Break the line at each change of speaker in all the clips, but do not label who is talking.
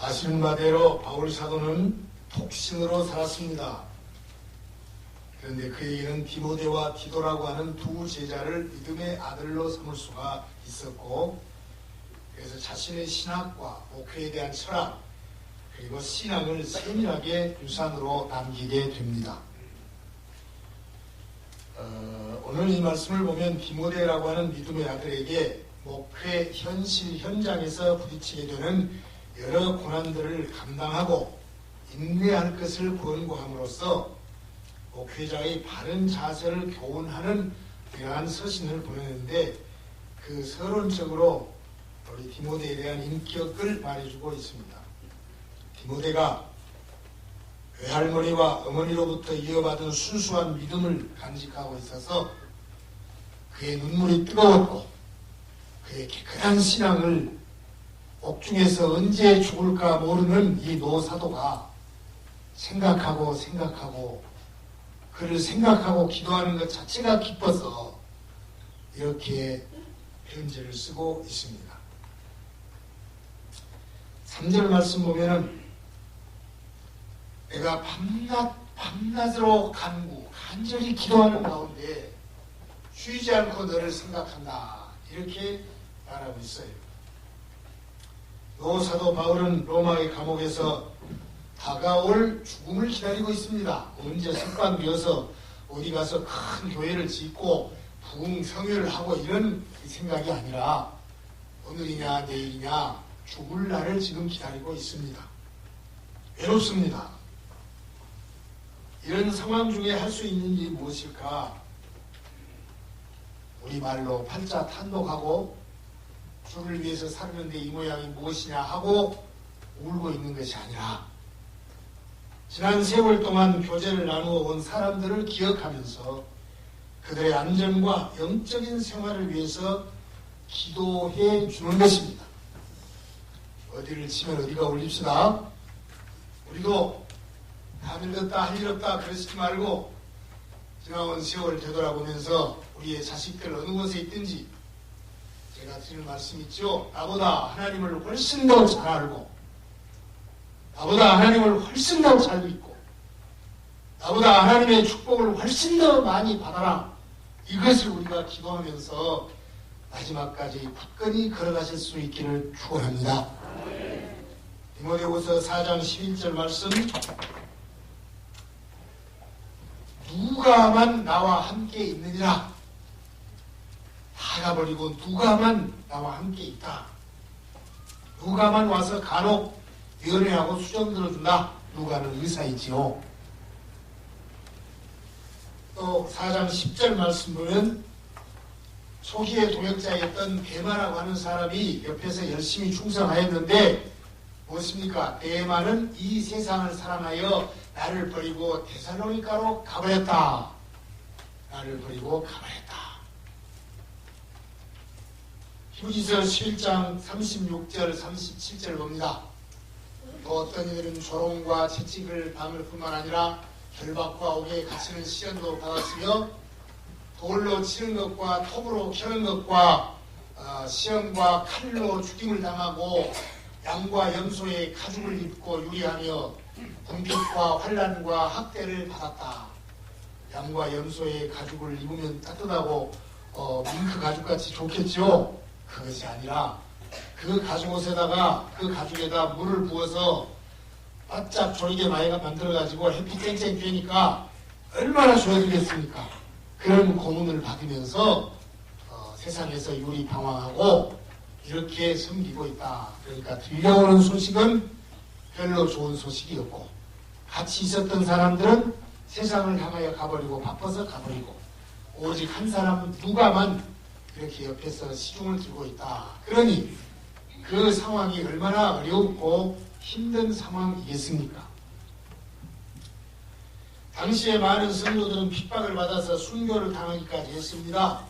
아시는 바대로 바울 사도는 독신으로 살았습니다. 그런데 그에게는 디모데와 디도라고 하는 두 제자를 믿음의 아들로 삼을 수가 있었고, 그래서 자신의 신학과 목회에 대한 철학 그리고 신앙을 세밀하게 유산으로 남기게 됩니다. 오늘 이 말씀을 보면 디모데라고 하는 믿음의 아들에게 목회 현실 현장에서 부딪히게 되는 여러 고난들을 감당하고 인내할 것을 권고함으로써 목회자의 바른 자세를 교훈하는 이러한 서신을 보내는데, 그 서론적으로 우리 디모데에 대한 인격을 말해주고 있습니다. 디모데가 외할머니와 어머니로부터 이어받은 순수한 믿음을 간직하고 있어서 그의 눈물이 뜨거웠고, 그의 깨끗한 신앙을 옥중에서 언제 죽을까 모르는 이 노사도가 생각하고 그를 생각하고 기도하는 것 자체가 기뻐서 이렇게 편지를 쓰고 있습니다. 3절 말씀 보면은 내가 밤낮으로 간절히 기도하는 가운데 쉬지 않고 너를 생각한다, 이렇게 말하고 있어요. 노사도 바울은 로마의 감옥에서 다가올 죽음을 기다리고 있습니다. 언제 석방되어서 어디 가서 큰 교회를 짓고 부흥성회를 하고 이런 생각이 아니라 오늘이냐 내일이냐 죽을 날을 지금 기다리고 있습니다. 외롭습니다. 이런 상황 중에 할 수 있는 일이 무엇일까? 우리말로 팔자 탄독하고 주를 위해서 살았는데 이 모양이 무엇이냐 하고 울고 있는 것이 아니라, 지난 세월 동안 교제를 나누어 온 사람들을 기억하면서 그들의 안전과 영적인 생활을 위해서 기도해 주는 것입니다. 어디를 치면 어디가 울립시다. 우리도 다 늙었다 할 일 없다 그러시지 말고 지나온 세월을 되돌아보면서 우리의 자식들 어느 곳에 있든지 제가 드리는 말씀 있죠. 나보다 하나님을 훨씬 더 잘 알고, 나보다 하나님을 훨씬 더 잘 믿고, 나보다 하나님의 축복을 훨씬 더 많이 받아라, 이것을 우리가 기도하면서 마지막까지 굳건히 걸어가실 수 있기를 축원합니다. 디모데후서 4장 11절 말씀, 누가만 나와 함께 있느니라. 다 가버리고 누가만 나와 함께 있다. 누가만 와서 간혹 위원회하고 수정 들어준다. 누가는 의사이지요. 또 4장 10절 말씀 보면 초기에 동역자였던 데마라고 하는 사람이 옆에서 열심히 충성하였는데 무엇입니까? 데마는 이 세상을 사랑하여 나를 버리고 데살로니가로 가버렸다. 나를 버리고 가버렸다. 히브리서 11장 36절 37절 봅니다. 또 어떤 이들은 조롱과 채찍을 당할 뿐만 아니라 결박과 옥에 갇히는 시련도 받았으며 돌로 치는 것과 톱으로 켜는 것과 시험과 칼로 죽임을 당하고 양과 염소의 가죽을 입고 유리하며 궁핍과 환난과 학대를 받았다. 양과 염소의 가죽을 입으면 따뜻하고 밍크 가죽같이 좋겠죠. 그것이 아니라 그 가죽옷에다가 그 가죽에다 물을 부어서 바짝 졸게 마이가 만들어가지고 햇빛 쨍쨍 쬐니까 얼마나 좋아지겠습니까? 그런 고문을 받으면서 세상에서 유리 방황하고 이렇게 섬기고 있다. 그러니까 들려오는 소식은 별로 좋은 소식이었고, 같이 있었던 사람들은 세상을 향하여 가버리고 바빠서 가버리고, 오직 한 사람 누가만 이렇게 옆에서 시중을 들고 있다. 그러니 그 상황이 얼마나 어렵고 힘든 상황이겠습니까? 당시에 많은 성도들은 핍박을 받아서 순교를 당하기까지 했습니다.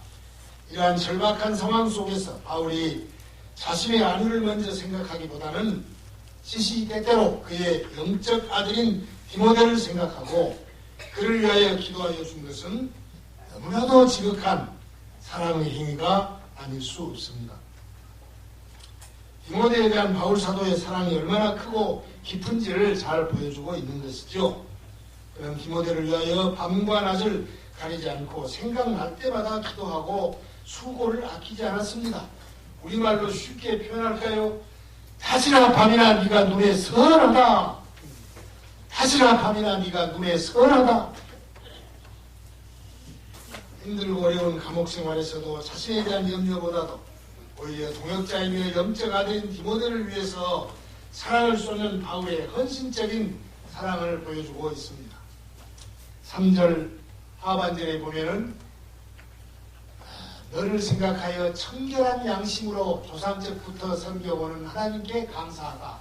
이러한 절박한 상황 속에서 바울이 자신의 안위를 먼저 생각하기보다는 시시때때로 그의 영적 아들인 디모데를 생각하고 그를 위하여 기도하여 준 것은 너무나도 지극한 사랑의 행위가 아닐 수 없습니다. 디모데에 대한 바울 사도의 사랑이 얼마나 크고 깊은지를 잘 보여주고 있는 것이죠. 그는 디모데를 위하여 밤과 낮을 가리지 않고 생각날 때마다 기도하고 수고를 아끼지 않았습니다. 우리말로 쉽게 표현할까요? 낮이나 밤이나 네가 눈에 선하다. 낮이나 밤이나 네가 눈에 선하다. 힘들고 어려운 감옥 생활에서도 자신에 대한 염려보다도 오히려 동역자이며 영적 아들인 디모데를 위해서 사랑을 쏟는 바울의 헌신적인 사랑을 보여주고 있습니다. 3절 하반절에 보면은 너를 생각하여 청결한 양심으로 조상적부터 섬겨오는 하나님께 감사하다.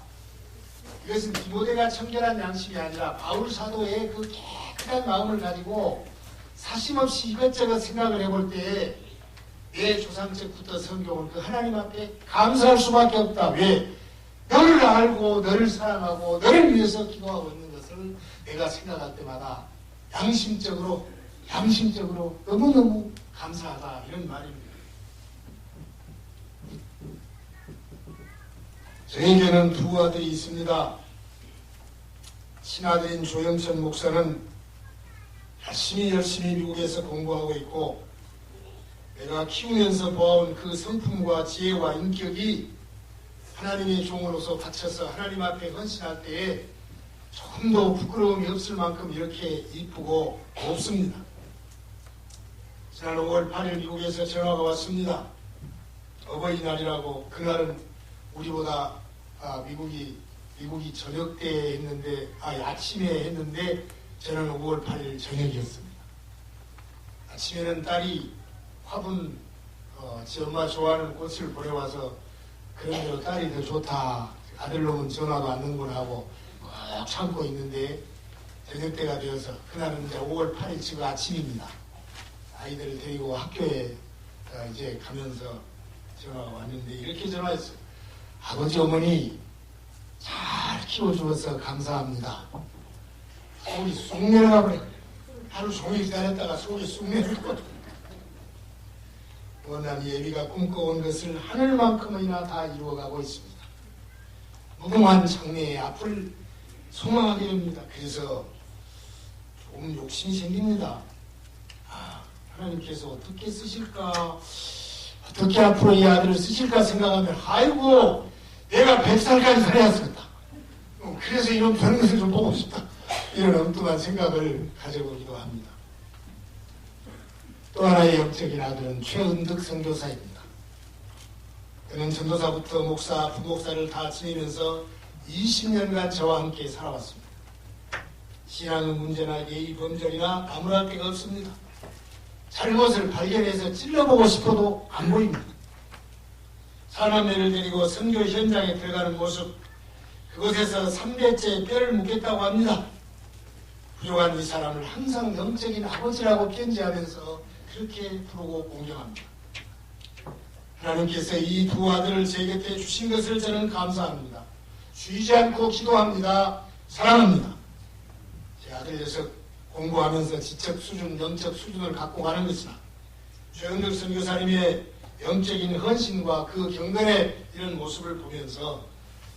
이것은 디모데가 청결한 양심이 아니라 바울 사도의 그 깨끗한 마음을 가지고 사심없이 이것저것 생각을 해볼 때에 내 조상적부터 섬겨온 그 하나님 앞에 감사할 수밖에 없다. 왜? 너를 알고 너를 사랑하고 너를 위해서 기도하고 있는 것을 내가 생각할 때마다 양심적으로 너무너무 감사하다. 이런 말입니다. 저에게는 두 아들이 있습니다. 친아들인 조영천 목사는 열심히 미국에서 공부하고 있고 내가 키우면서 보아온 그 성품과 지혜와 인격이 하나님의 종으로서 바쳐서 하나님 앞에 헌신할 때에 조금도 부끄러움이 없을 만큼 이렇게 이쁘고 곱습니다. 지난 5월 8일 미국에서 전화가 왔습니다. 어버이날이라고. 그날은 우리보다 미국이 저녁 때 했는데 아침에 했는데 저는 5월 8일 저녁이었습니다. 아침에는 딸이 화분 지 엄마 좋아하는 꽃을 보내와서 그런대로 딸이 더 좋다. 아들놈은 전화도 안 넣는구나 하고 꼭 참고 있는데 저녁 때가 되어서 그날은 이제 5월 8일 지금 아침입니다. 아이들을 데리고 학교에 이제 가면서 전화가 왔는데 이렇게 전화했어요. 아버지 어머니 잘 키워주어서 감사합니다. 속이 쑥 내려가 버려. 하루 종일 기다렸다가 속이 쑥 내려가거든. 원한 예비가 꿈꿔온 것을 하늘만큼이나 다 이루어가고 있습니다. 무궁한 장래의 앞을 소망하게 됩니다. 그래서 조금 욕심이 생깁니다. 하나님께서 어떻게 쓰실까, 어떻게 앞으로 이 아들을 쓰실까 생각하면 아이고 내가 100살까지 살아야겠다. 그래서 이런 저런 것을 좀 보고 싶다. 이런 엉뚱한 생각을 가져보기도 합니다. 또 하나의 영적인 아들은 최은득 선교사입니다. 그는 전도사부터 목사, 부목사를 다 지내면서 20년간 저와 함께 살아왔습니다. 신앙의 문제나 예의 범절이나 나무랄 데가 없습니다. 잘못을 발견해서 찔러보고 싶어도 안 보입니다. 사남매를 데리고 선교 현장에 들어가는 모습, 그곳에서 3대째 뼈를 묻겠다고 합니다. 부족한 이 사람을 항상 영적인 아버지라고 견지하면서 그렇게 부르고 공경합니다. 하나님께서 이 두 아들을 제 곁에 주신 것을 저는 감사합니다. 쉬지 않고 기도합니다. 사랑합니다. 제 아들 녀석 공부하면서 지적 수준, 영적 수준을 갖고 가는 것이나 최은득 선교사님의 영적인 헌신과 그 경건의 이런 모습을 보면서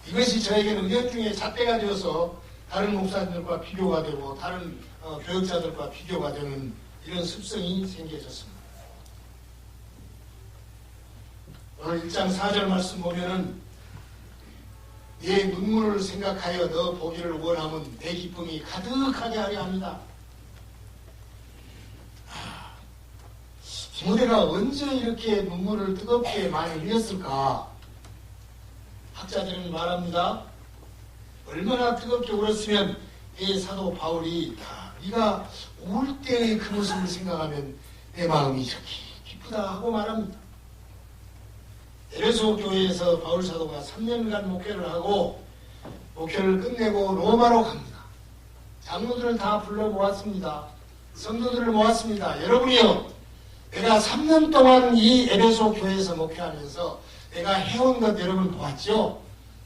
이것이 저에게는 은연중에 잣대가 되어서 다른 목사님들과 비교가 되고 다른 교역자들과 비교가 되는 이런 습성이 생겨졌습니다. 오늘 1장 4절 말씀 보면은 내 눈물을 생각하여 너 보기를 원하면 내 기쁨이 가득하게 하려 합니다. 디모데가 언제 이렇게 눈물을 뜨겁게 많이 흘렸을까? 학자들은 말합니다. 얼마나 뜨겁게 울었으면 이 사도 바울이 네가 울 때의 그 모습을 생각하면 내 마음이 이렇게 기쁘다 하고 말합니다. 에베소 교회에서 바울 사도가 3년간 목회를 하고 목회를 끝내고 로마로 갑니다. 장로들을 다 불러 모았습니다. 성도들을 모았습니다. 여러분이요, 내가 3년 동안 이 에베소 교회에서 목회하면서 내가 해온 것 여러분 보았죠?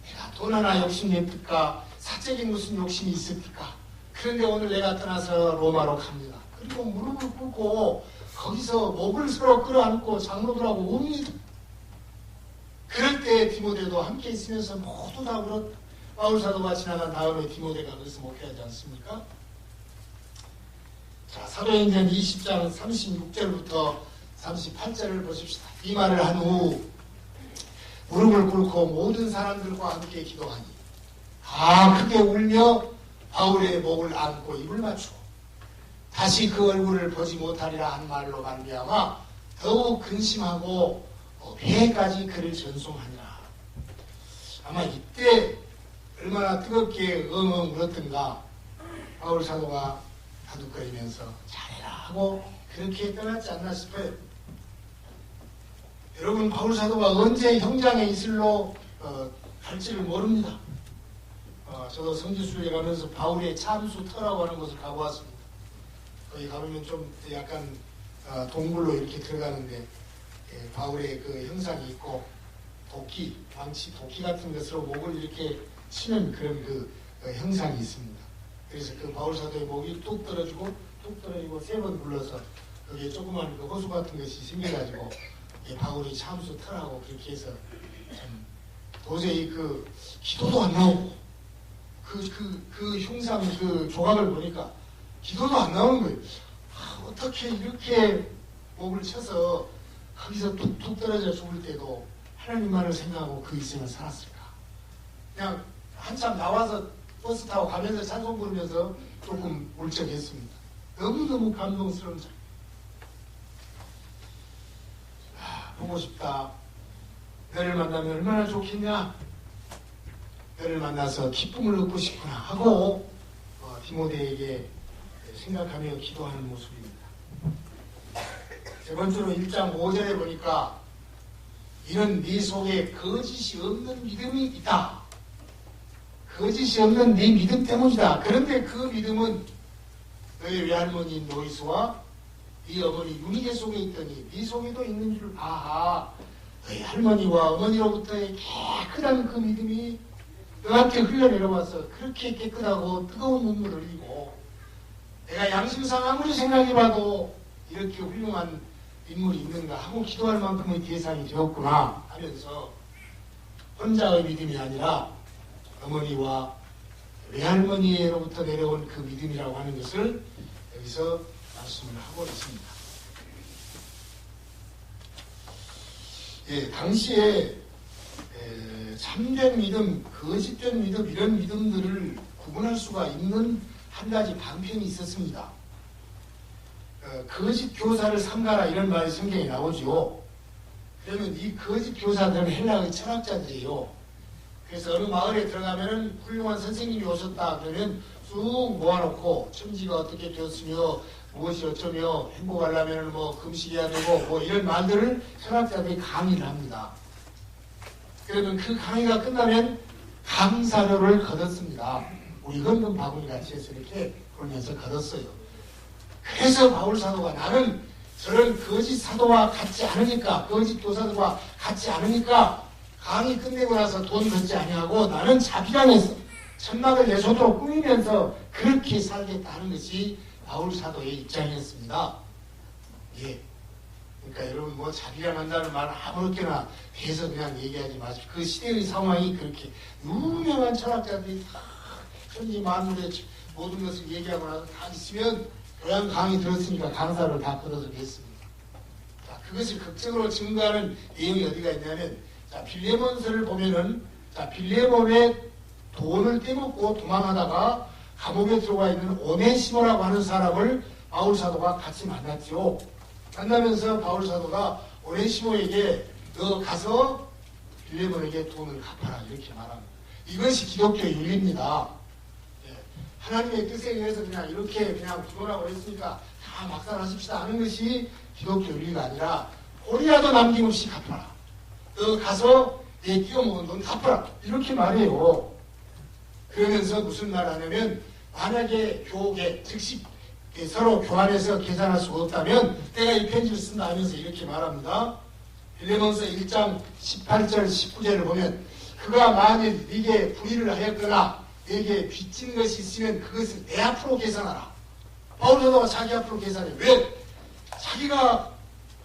내가 돈 하나 욕심이 있을까? 사적인 무슨 욕심이 있을까? 그런데 오늘 내가 떠나서 로마로 갑니다. 그리고 무릎을 꿇고 거기서 목을 서로 끌어안고 장로들하고 웁니다. 그럴 때 디모데도 함께 있으면서 모두 다 울었다. 바울 사도가 지나간 다음에 디모데가 거기서 목회하지 않습니까? 자, 사도행전 20장 36절부터 38절을 보십시다. 이 말을 한 후 무릎을 꿇고 모든 사람들과 함께 기도하니 다 크게 울며 바울의 목을 안고 입을 맞추고 다시 그 얼굴을 보지 못하리라 한 말로 말미암아 더욱 근심하고 회까지 그를 전송하니라. 아마 이때 얼마나 뜨겁게 엉엉 울었던가. 바울 사도가 다독거리면서 잘해라 하고 그렇게 떠났지 않나 싶어요. 여러분, 바울 사도가 언제 형장의 이슬로 갈지를 모릅니다. 저도 성지순례 가면서 바울의 참수 터라고 하는 곳을 가보았습니다. 거기 가보면 좀 약간 동굴로 이렇게 들어가는데 바울의 그 형상이 있고 도끼, 망치, 도끼 같은 것으로 목을 이렇게 치는 그런 그 형상이 있습니다. 그래서 그 바울 사도의 목이 뚝 떨어지고 뚝 떨어지고 3번 불러서 거기에 조그만 그 호수 같은 것이 생겨가지고 바울이 참수 터라고 그렇게 해서 참 도저히 그 기도도 안 나오고 그 흉상 그 조각을 보니까 기도도 안 나오는 거예요. 어떻게 이렇게 목을 쳐서 거기서 툭툭 떨어져 죽을 때도 하나님만을 생각하고 그 인생을 살았을까? 그냥 한참 나와서 버스 타고 가면서 찬송 부르면서 조금 울적했습니다. 너무너무 감동스러운 장. 보고 싶다. 너를 만나면 얼마나 좋겠냐? 너를 만나서 기쁨을 얻고 싶구나 하고 디모데에게 생각하며 기도하는 모습입니다. 세 번째로 1장 5절에 보니까 이는 네 속에 거짓이 없는 믿음이 있다. 거짓이 없는 네 믿음 때문이다. 그런데 그 믿음은 너의 외할머니 노이스와 네 어머니 유니게 속에 있더니 네 속에도 있는 줄 아하. 너의 할머니와 어머니로부터의 깨끗한 그 믿음이 너한테 흘러내려와서 그렇게 깨끗하고 뜨거운 눈물을 흘리고 내가 양심상 아무리 생각해봐도 이렇게 훌륭한 인물이 있는가 하고 기도할 만큼의 대상이 되었구나 하면서 혼자의 믿음이 아니라 어머니와 외할머니로부터 내려온 그 믿음이라고 하는 것을 여기서 말씀을 하고 있습니다. 당시에 참된 믿음, 거짓된 믿음 이런 믿음들을 구분할 수가 있는 한 가지 방편이 있었습니다. 거짓 교사를 삼가라 이런 말이 성경에 나오죠. 그러면 이 거짓 교사들은 헬라의 철학자들이에요. 그래서 어느 마을에 들어가면은 훌륭한 선생님이 오셨다 그러면 쑥 모아놓고 천지가 어떻게 되었으며 무엇이 어쩌며 행복하려면 뭐 금식해야 되고 뭐 이런 말들을 철학자들이 강의를 합니다. 그러면 그 강의가 끝나면 강사료를 거뒀습니다. 우리 헌금 바구니 같이 해서 이렇게 그러면서 거뒀어요. 그래서 바울 사도가 나는 저런 거짓 사도와 같지 않으니까 거짓 교사들과 같지 않으니까 강의 끝내고 나서 돈 걷지 아니하고 나는 자비랑에서 천막을 내소도로 꾸미면서 그렇게 살겠다 하는 것이 바울 사도의 입장이었습니다. 예. 그러니까 여러분 뭐 자비랑 한다는 말 아무렇게나 해서 그냥 얘기하지 마십시오. 그 시대의 상황이 그렇게 유명한 철학자들이 다 천지 만물의 모든 것을 얘기하고 나서 다 있으면 교양 강의 들었으니까 강사를 다 끌어서 겠습니다. 자, 그것을 극적으로 증거하는 내용이 어디가 있냐면 자, 빌레몬서를 보면은 자, 빌레몬의 돈을 떼먹고 도망하다가 감옥에 들어가 있는 오네시모라고 하는 사람을 바울 사도가 같이 만났죠. 만나면서 바울 사도가 오네시모에게 너 가서 빌레몬에게 돈을 갚아라 이렇게 말합니다. 이것이 기독교의 윤리입니다. 예. 하나님의 뜻에 의해서 그냥 이렇게 그냥 기도라고 했으니까 다 막살하십시다 하는 것이 기독교 윤리가 아니라 호리라도 남김없이 갚아라. 너 가서 내 끼워먹은 돈 갚아라 이렇게 말해요. 그러면서 무슨 말 하냐면 만약에 교계 즉시 서로 교환해서 계산할 수가 없다면 내가 이 편지를 쓴다 하면서 이렇게 말합니다. 빌레몬서 1장 18절 19절을 보면 그가 만일 네게 불의를 하였거나 네게 빚진 것이 있으면 그것을 내 앞으로 계산하라. 바울 사도가 자기 앞으로 계산해. 왜? 자기가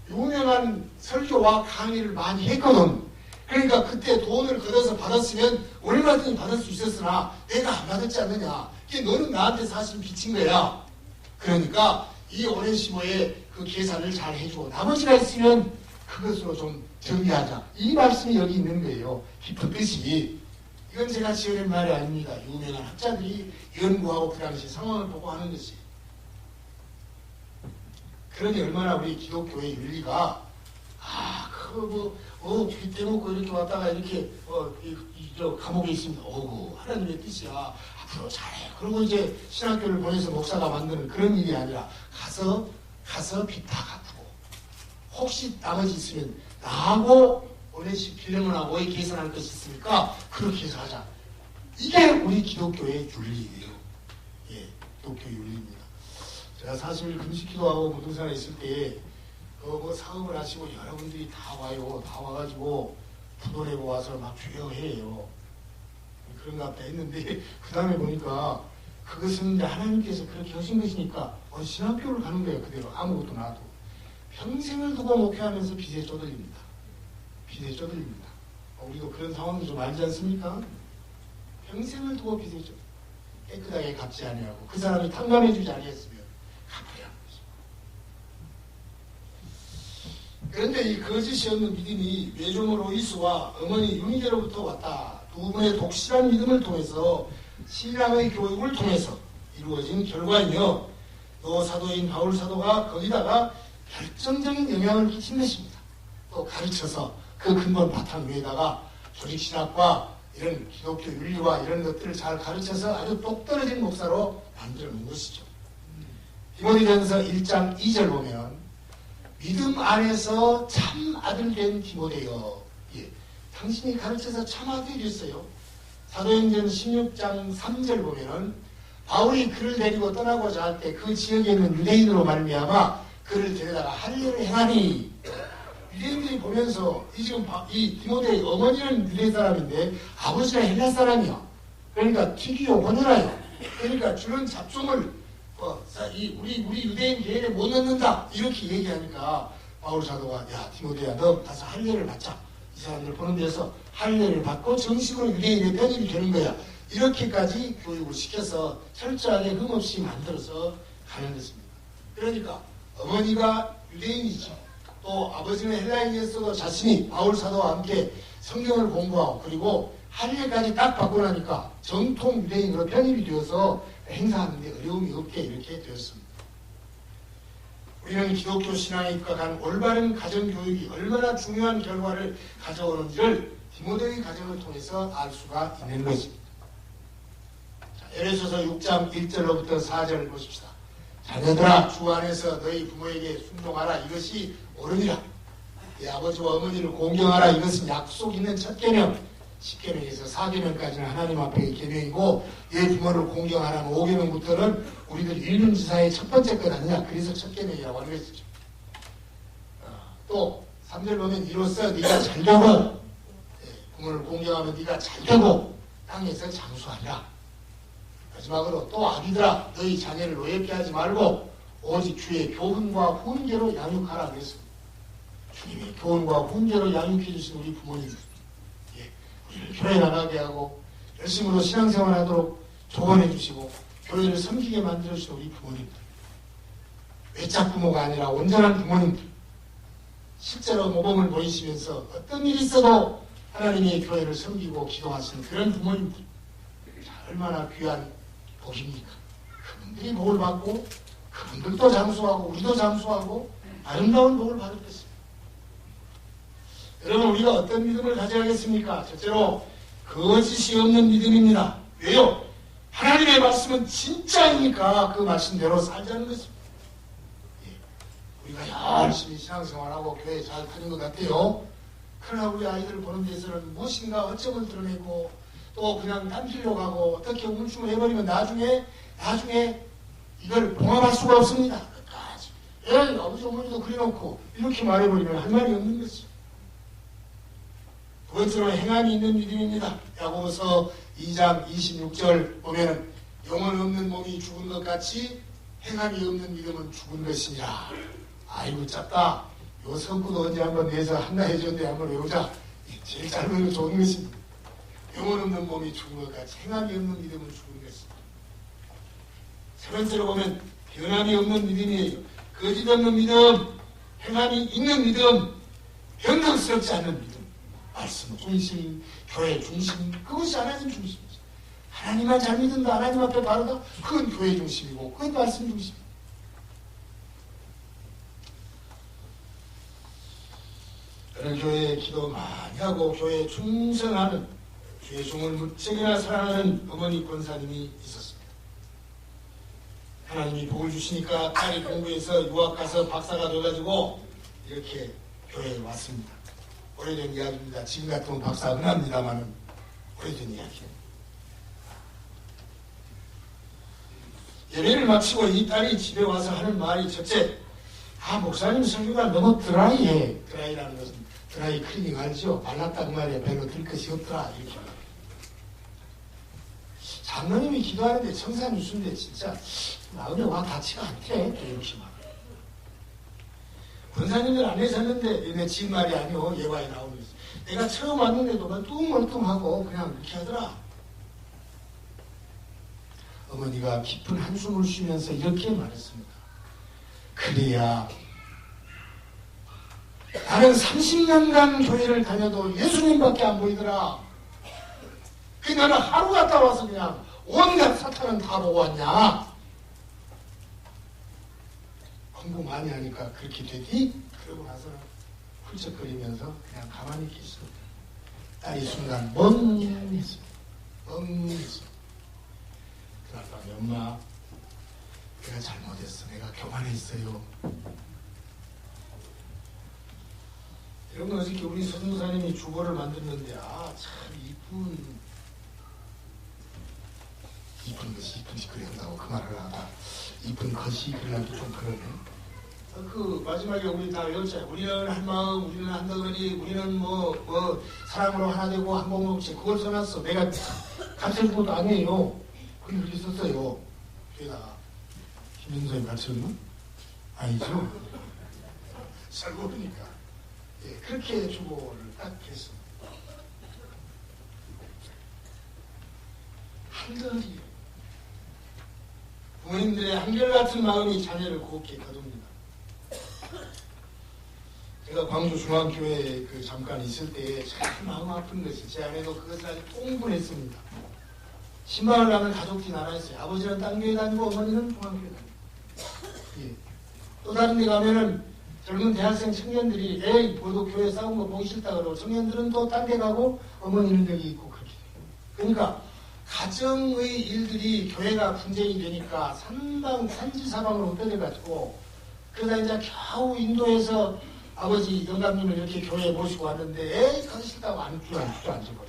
유명한 설교와 강의를 많이 했거든. 그러니까 그때 돈을 걷어서 받았으면 얼마든지 받을 수 있었으나 내가 안 받았지 않느냐. 이게 너는 나한테 사실 빚진 거야. 그러니까 이 오네시모의 그 계산을 잘 해주고 나머지가 있으면 그것으로 좀 정리하자. 이 말씀이 여기 있는 거예요. 깊은 뜻이. 이건 제가 지어낸 말이 아닙니다. 유명한 학자들이 연구하고 그 당시 상황을 보고 하는 것이. 그러니 얼마나 우리 기독교의 윤리가 귀 떼먹고 이렇게 왔다가 이렇게 저 감옥에 있습니다. 오구 하나님의 뜻이야. 앞으로 잘해. 그리고 이제 신학교를 보내서 목사가 만드는 그런 일이 아니라 가서 빚 다 갚고 혹시 나머지 있으면 나하고 오네시 필레몬하고의 계산할 것이 있으니까 그렇게 해서 하자. 이게 우리 기독교의 윤리예요. 예, 기독교 윤리입니다. 제가 사실 금식기도하고 부동산에 있을 때 사업을 하시고 여러분들이 다 와요. 다 와가지고 부도 내고 와서 막 주여해요. 그런가 보다 했는데 그 다음에 보니까 그것은 이제 하나님께서 그렇게 하신 것이니까 신학교를 가는 거예요. 그대로 아무것도 놔도. 평생을 두고 목회하면서 빚에 쪼들립니다. 빚에 쪼들립니다. 우리도 그런 상황도 좀 알지 않습니까? 평생을 두고 빚에 쪼들립니다. 깨끗하게 갚지 아니하고 그 사람이 탕감해주지 아니했으면 갚아야 하는 것입니다. 그런데 이 거짓이 없는 믿음이 외조모 로이스와 어머니 유니제로부터 왔다. 두 분의 독실한 믿음을 통해서 신앙의 교육을 통해서 이루어진 결과이며 또 사도인 바울 사도가 거기다가 결정적인 영향을 끼친 것입니다. 또 가르쳐서 그 근본 바탕 위에다가 조직신학과 이런 기독교 윤리와 이런 것들을 잘 가르쳐서 아주 똑떨어진 목사로 만들어 놓은 것이죠. 디모데전서 1장 2절 보면 믿음 안에서 참 아들 된 디모데여. 예, 당신이 가르쳐서 참 아들이 됐어요. 사도행전 16장 3절 보면은 바울이 그를 데리고 떠나고자 할 때 그 지역에 있는 유대인으로 말미암아 그를 데려다가 할례를 행하니 유대인들이 보면서 이 디모데의 어머니는 유대 사람인데 아버지는 헬라 사람이야. 그러니까 튀기요 번연하요. 그러니까 주는 잡종을 우리 유대인 계획에 못 넣는다 이렇게 얘기하니까 바울 사도가 야 디모데야 너 가서 할례를 받자. 이 사람들 보는 데서 할례를 받고 정식으로 유대인의 편입이 되는 거야. 이렇게까지 교육을 시켜서 철저하게 흠없이 만들어서 가는 것입니다. 그러니까 어머니가 유대인이죠. 또 아버지는 헬라인이었어도 자신이 바울 사도와 함께 성경을 공부하고 그리고 할례까지 딱 받고 나니까 정통 유대인으로 편입이 되어서 행사하는데 어려움이 없게 이렇게 되었습니다. 우리는 기독교 신앙에 입각한 올바른 가정교육이 얼마나 중요한 결과를 가져오는지를 디모데의 가정을 통해서 알 수가 있는 것입니다. 에베소서 6장 1절로부터 4절을 보십시다. 자녀들아 주 안에서 너희 부모에게 순종하라. 이것이 옳으니라. 네 아버지와 어머니를 공경하라. 이것은 약속 있는 첫 계명. 10계명에서 4계명까지는 하나님 앞의 계명이고 네 부모를 공경하라는 5계명부터는 우리들 일륜지사의 첫 번째 것 아니냐. 그래서 첫 계명이라고 하는 것이죠. 또 3절 보면 이로써 네가 잘되고 부모를 공경하면 네가 잘되고 땅에서 장수하리라. 마지막으로 또 아기들아 너희 자녀를 노엽게 하지 말고 오직 주의 교훈과 훈계로 양육하라 그랬습니다. 주님의 교훈과 훈계로 양육해 주신 우리 부모님 우리를 교회 나가게 하고 열심으로 신앙생활하도록 조언해 주시고 교회를 섬기게 만들어 주신 우리 부모님들 외짝 부모가 아니라 온전한 부모님들 실제로 모범을 보이시면서 어떤 일이 있어도 하나님의 교회를 섬기고 기도하시는 그런 부모님들 얼마나 귀한 복입니까? 그분들이 복을 받고 그분들도 장수하고 우리도 장수하고 아름다운 복을 받을 것입니다. 여러분 우리가 어떤 믿음을 가져야겠습니까? 첫째로 거짓이 없는 믿음입니다. 왜요? 하나님의 말씀은 진짜이니까 그 말씀대로 살자는 것입니다. 우리가 열심히 신앙생활하고 교회 잘 다닌 것 같아요. 그러나 우리 아이들을 보는 데서는 무엇인가 어점을 드러내고 또 그냥 딴길로 가고 어떻게 우물쭈물 해버리면 나중에 이걸 봉합할 수가 없습니다. 끝까지. 에이 아버지 어머니도 그래놓고 이렇게 말해버리면 할 말이 없는 것이죠. 두 번째로 행함이 있는 믿음입니다. 야고보서 2장 26절 보면 영혼 없는 몸이 죽은 것 같이 행함이 없는 믿음은 죽은 것이니라. 아이고 짧다. 요 성구도 언제 한번 내서 한나 해줬는데 한번 외우자. 제일 짧은 거 좋은 것입니다. 영혼 없는 몸이 죽은 것 같이 행함이 없는 믿음은 죽은 것입니다. 세 번째로 보면 변함이 없는 믿음이에요. 거짓 없는 믿음, 행함이 있는 믿음, 변덕스럽지 않는 믿음. 말씀 중심, 교회 중심, 그것이 하나님 중심이죠. 하나님만 잘 믿는다, 하나님 앞에 바르다, 그건 교회 중심이고 그건 말씀 중심이에요. 저는 교회에 기도 많이 하고 교회에 충성하는 주의 종을 무척이나 사랑하는 어머니 권사님이 있었습니다. 하나님이 복을 주시니까 딸이 공부해서 유학 가서 박사가 돼가지고 이렇게 교회에 왔습니다. 오래전 이야기입니다. 지금 같으면 박사 은합니다만은 오래전 이야기예요. 예배를 마치고 이 딸이 집에 와서 하는 말이 첫째, 목사님 설교가 너무 드라이해. 드라이라는 것은 드라이 클리닝 알죠? 발랐다 그 말이야. 별로 들 것이 없더라. 이렇게. 장로님이 기도하는데 청산 유수인데 진짜 마음에 와 닿지가 않대. 이렇게 말. 권사님들 안 해섰는데 내 집 말이 아니오. 예화에 나오는 거지. 내가 처음 왔는데도 뚱멀뚱하고 그냥 이렇게 하더라. 어머니가 깊은 한숨을 쉬면서 이렇게 말했습니다. 그래야 나는 30년간 교회를 다녀도 예수님밖에 안 보이더라. 그 나는 하루 갔다 와서 그냥 온갖 사탄은 다 보고 왔냐. 공부 많이 하니까 그렇게 되디? 그러고 나서 훌쩍거리면서 그냥 가만히 계시더라. 딸이 순간 멍했습니다. 멍했습니다. 그날 밤에 엄마, 내가 잘못했어. 내가 교만했어요. 이런 거 어저께 우리 선무사님이 주보를 만들었는데 참 이쁜 것이 이쁜 짓 그린다고 그 말을 하다 이쁜 것이 그리려고 좀 그러네. 그 마지막에 우리 다 외웠잖아요. 우리는 한 마음, 우리는 한 덩어리, 우리는 뭐 사랑으로 하나 되고 한 공동체. 그걸 써놨어. 내가 가르쳐준 것도 아니에요. 그걸 그렇게 썼어요. 뒤에다가 김현선이 가르쳤나? 아니죠. 잘 모르니까. 예, 그렇게 주보를 딱 했습니다. 한결이 부모님들의 한결같은 마음이 자녀를 곱게 거둡니다. 제가 광주 중앙교회에 잠깐 있을 때 참 마음 아픈 것이 제 아내도 그것을 아주 통분했습니다. 신방을 가면 가족들이 나눠있어요. 아버지는 딴 교회 다니고 어머니는 중앙교회 다니고. 예. 또 다른 데 가면은 젊은 대학생 청년들이 에이 모두 교회 싸운 거 보기 싫다 그러고 청년들은 또 딴 데 가고 어머니는 여기 있고 그렇게 돼요. 그러니까 가정의 일들이 교회가 분쟁이 되니까 산지사방으로 흩어져가지고 그러다 이제 겨우 인도에서 아버지 영감님을 이렇게 교회에 모시고 왔는데 에이 가기 싫다고 안 주저버리고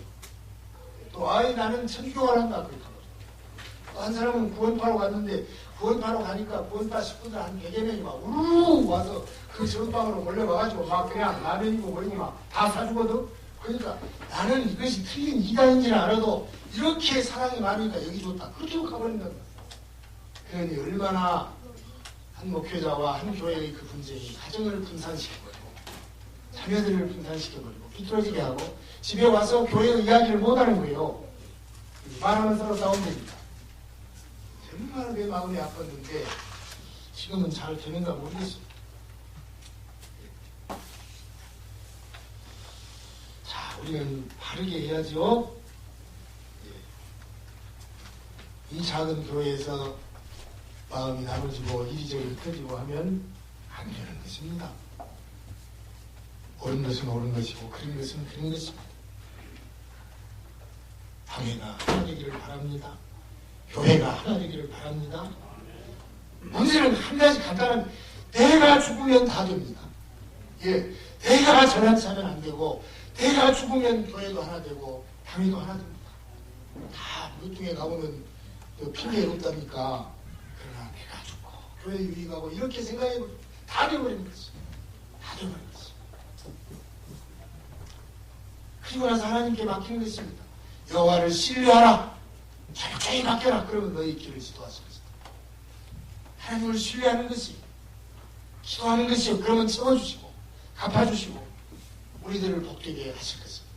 또 나는 천주교를 한다 그렇게 하고 또 한 사람은 구원파로 갔는데 구원파로 가니까 구원파 식구들 한 100여 명이 막 우르르 와서 그 전방으로 몰려와가지고 막 그냥 라면이고 뭐이고 막 다 사주거든. 그러니까 나는 이것이 틀린 이단인지는 알아도 이렇게 사랑이 많으니까 여기 좋다. 그렇게 가버린다. 그러니 얼마나 한 목회자와 한 교회의 그 분쟁이 가정을 분산시켜버리고 자녀들을 분산시켜버리고 비뚤어지게 하고 집에 와서 교회의 이야기를 못하는 거예요. 말하면 서로 싸움됩니다. 정말 내 마음이 아팠는데 지금은 잘 되는가 모르겠어요. 자, 우리는 바르게 해야죠. 이 작은 교회에서 마음이 나눠지고 이리저리 흩어지고 하면 안 되는 것입니다. 옳은 것은 옳은 것이고 그런 것은 그런 것입니다. 당회가 하나 되기를 바랍니다. 교회가 하나 되기를 바랍니다. 문제는 한 가지 간단한 내가 죽으면 다 됩니다. 예, 내가 전환차면 안 되고 내가 죽으면 교회도 하나 되고 당회도 하나 됩니다. 다 무뚱에 가보면 핑계가 없다니까. 그러나 내가 죽고 교회 유익하고 이렇게 생각해보면 다 돼버리는 거지. 다 돼버리는 거지. 그리고 나서 하나님께 맡기는 것입니다. 여호와를 신뢰하라. 철저히 맡겨라. 그러면 너희 길을 지도하실 것이다. 하나님을 신뢰하는 것이 기도하는 것이요. 그러면 채워주시고 갚아주시고 우리들을 복되게 하실 것입니다.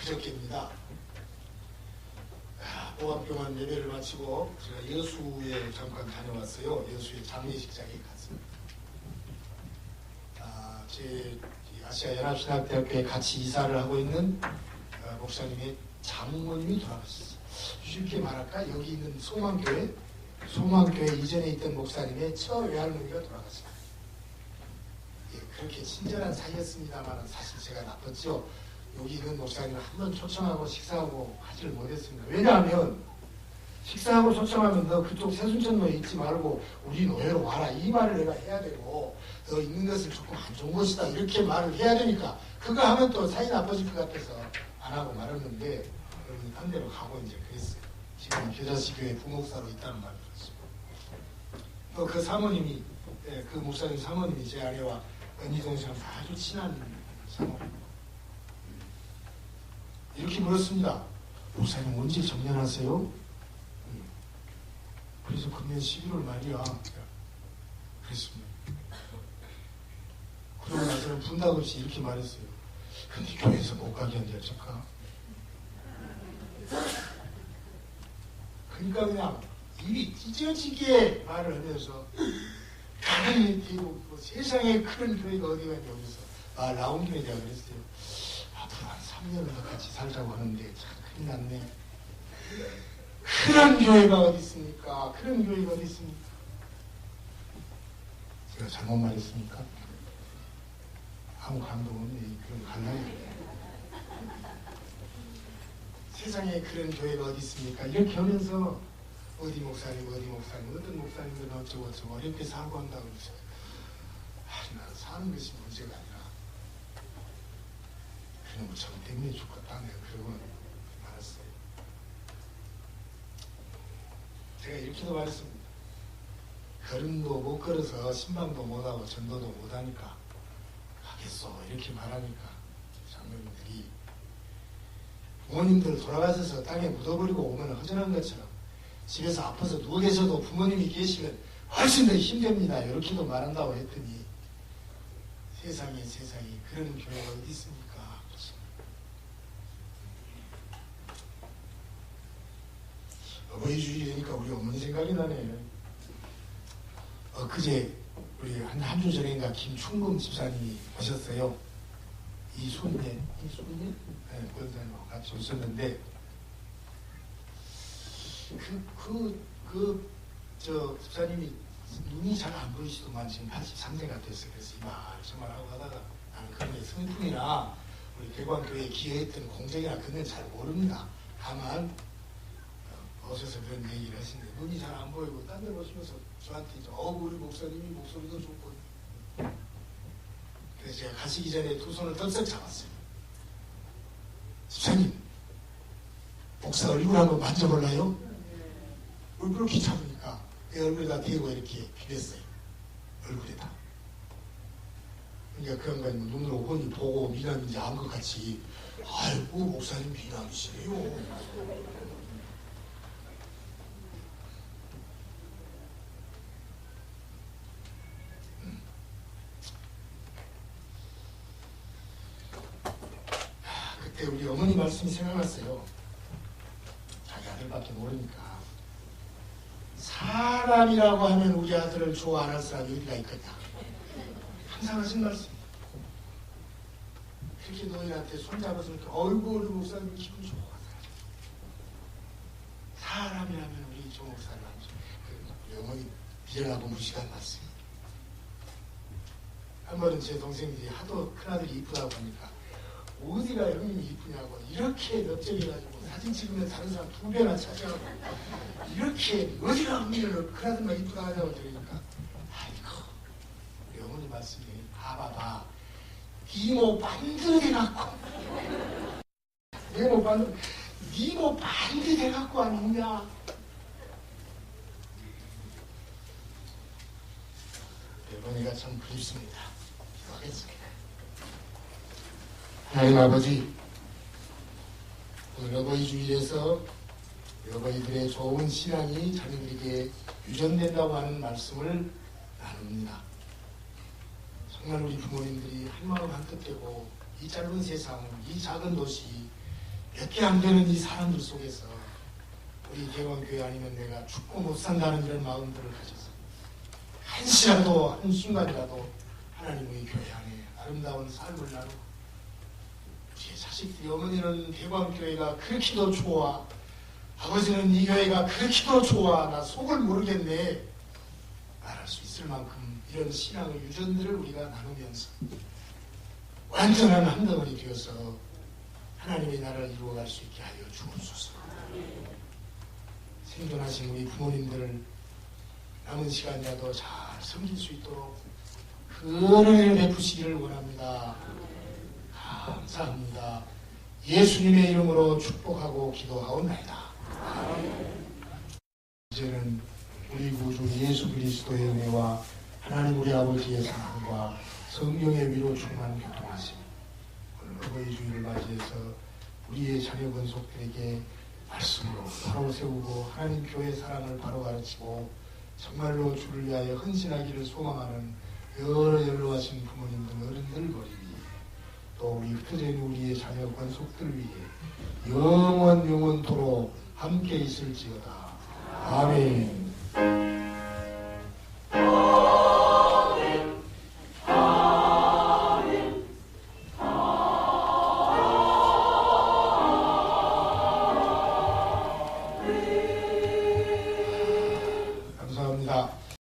그저께입니다. 보안병원 예배를 마치고 제가 여수에 잠깐 다녀왔어요. 여수의 장례식장에 갔습니다. 제 아시아연합신학대학교에 같이 이사를 하고 있는 목사님의 장모님이 돌아가셨어요. 쉽게 말할까? 여기 있는 소망교회 이전에 있던 목사님의 처외할머니가 돌아가셨어요. 예, 그렇게 친절한 사이였습니다만 사실 제가 나빴죠. 여기 있는 목사님을 한번 초청하고 식사하고 하지를 못했습니다. 왜냐하면 식사하고 초청하면 너 그쪽 세순천로에 있지 말고 우리 노예로 와라 이 말을 내가 해야 되고 너 있는 것을 조금 안 좋은 것이다 이렇게 말을 해야 되니까 그거 하면 또 사이 나빠질 것 같아서 안 하고 말았는데 여러분이 딴 데로 가고 이제 그랬어요. 지금 겨자씨교회 부목사로 있다는 말을 들었어요. 또 그 사모님이 그 목사님 사모님이 제 아내와 언니 동생과 아주 친한 사모님. 이렇게 물었습니다. 목사님 언제 정년하세요? 그래서 금년 11월 말이야. 그랬습니다. 그러고 나서는 분당 없이 이렇게 말했어요. 근데 교회에서 못 가게 한대 어쩔까? 그러니까 그냥 입이 찢어지게 말을 하면서 가만히 뒤로 뭐 세상에 큰 교회가 어디가 있냐 그래서 말 나온 김에 내가 그랬어요. 앞으로 한 3년을 더 같이 살자고 하는데 참 큰일 났네. 그런 교회가 어디 있습니까? 그런 교회가 어디 있습니까? 제가 잘못 말했습니까? 아무 감동 없네. 그런 갈라요. 세상에 그런 교회가 어디 있습니까? 이렇게 하면서 어디 목사님 어떤 목사님들은 어쩌고 이렇게 살고 한다고 그러죠. 난 사는 것이 문제가 아니라 그놈을 정 때문에 죽겠다 내가 그러고 말았어요. 제가 이렇게도 말했습니다. 걸음도 못 걸어서 신방도 못하고 전도도 못하니까 가겠소 이렇게 말하니까 장로님들이 부모님들 돌아가셔서 땅에 묻어버리고 오면 허전한 것처럼 집에서 아파서 누워 계셔도 부모님이 계시면 훨씬 더 힘듭니다. 이렇게도 말한다고 했더니 세상에 그런 교회가 어디 있습니까? 어버이 주일이니까 우리 어머니 생각이 나네. 그제 우리 한 주 전인가 김충금 집사님이 오셨어요. 이순예 권사님하고 같이 오셨는데 집사님이 눈이 잘 안 보이시더만 지금 83세가 됐어요. 그래서 이 말씀을 하고 하다가 나는 그런 성품이나 우리 대광교회에 기여했던 공적이나 그런 건 잘 모릅니다. 다만 오셔서 그런 얘기를 하시는데 눈이 잘 안 보이고 딴 데 보시면서 저한테 우리 목사님이 목소리도 좋고 그래서 제가 가시기 전에 두 손을 덜썩 잡았어요. 집사님 목사 얼굴 한번 만져볼라요? 얼굴을 귀찮으니까 내 얼굴에다 대고 이렇게 비볐어요. 얼굴에다. 그러니까 그 양반이 눈으로 훤히 보고 미남인지 안 것 같이 아이고 목사님 미남이시네요. 그때 우리 어머니 말씀이 생각났어요. 자기 아들밖에 모르니까 사람이라고 하면 우리 아들을 좋아 안 할 사람이 어디가 있겠냐. 항상 하신 말씀. 그렇게 노인한테 손잡아서 이렇게 얼굴 목사님 기분 좋아. 사람이라면 우리 조 목사를 우리 어머니 미련하고 무식한 말씀. 한 번은 제 동생들이 하도 큰아들이 이쁘다고 하니까 어디가 형님이 이쁘냐고 이렇게 넓적해가지고 사진 찍으면 다른 사람 2배나 차지하고 이렇게 어디가 형님을 큰아들만 이쁘다 하냐고 그러니까 아이고 우리 어머니 말씀이 봐봐봐 니모 반듯 해갖고 니모 반듯 해갖고 아니냐. 어머니가 참 그립습니다. 기도하겠습니다. 하나님 아버지, 오늘 어버이 주일에서 어버이들의 좋은 신앙이 자녀들에게 유전된다고 하는 말씀을 나눕니다. 정말 우리 부모님들이 한마음 한뜻되고 이 짧은 세상, 이 작은 도시 몇 개 안 되는 이 사람들 속에서 우리 개원교회 아니면 내가 죽고 못 산다는 이런 마음들을 가져서 한시라도 한순간이라도 하나님의 교회 안에 아름다운 삶을 나누고 우리의 자식들이 어머니는 대광교회가 그렇게도 좋아, 아버지는 이 교회가 그렇게도 좋아, 나 속을 모르겠네 말할 수 있을 만큼 이런 신앙의 유전들을 우리가 나누면서 완전한 한 덩어리 되어서 하나님의 나라를 이루어갈 수 있게 하여 주옵소서. 생존하신 우리 부모님들을 남은 시간이라도 잘 섬길 수 있도록 그 은혜를 베푸시기를 원합니다. 감사합니다. 예수님의 이름으로 축복하고 기도하옵나이다. 이제는 우리 구주 예수 그리스도의 은혜와 하나님 우리 아버지의 사랑과 성령의 위로 충만 교통하심, 오늘 어버이 주일을 맞이해서 우리의 자녀 권속들에게 말씀으로 바로 세우고 하나님 교회 사랑을 바로 가르치고 정말로 주를 위하여 헌신하기를 소망하는 여러 연로하신 부모님들, 어른들 거리 또 우리 흩어진 우리의 자녀 권속들 위해 영원토록 함께 있을지어다. 아멘.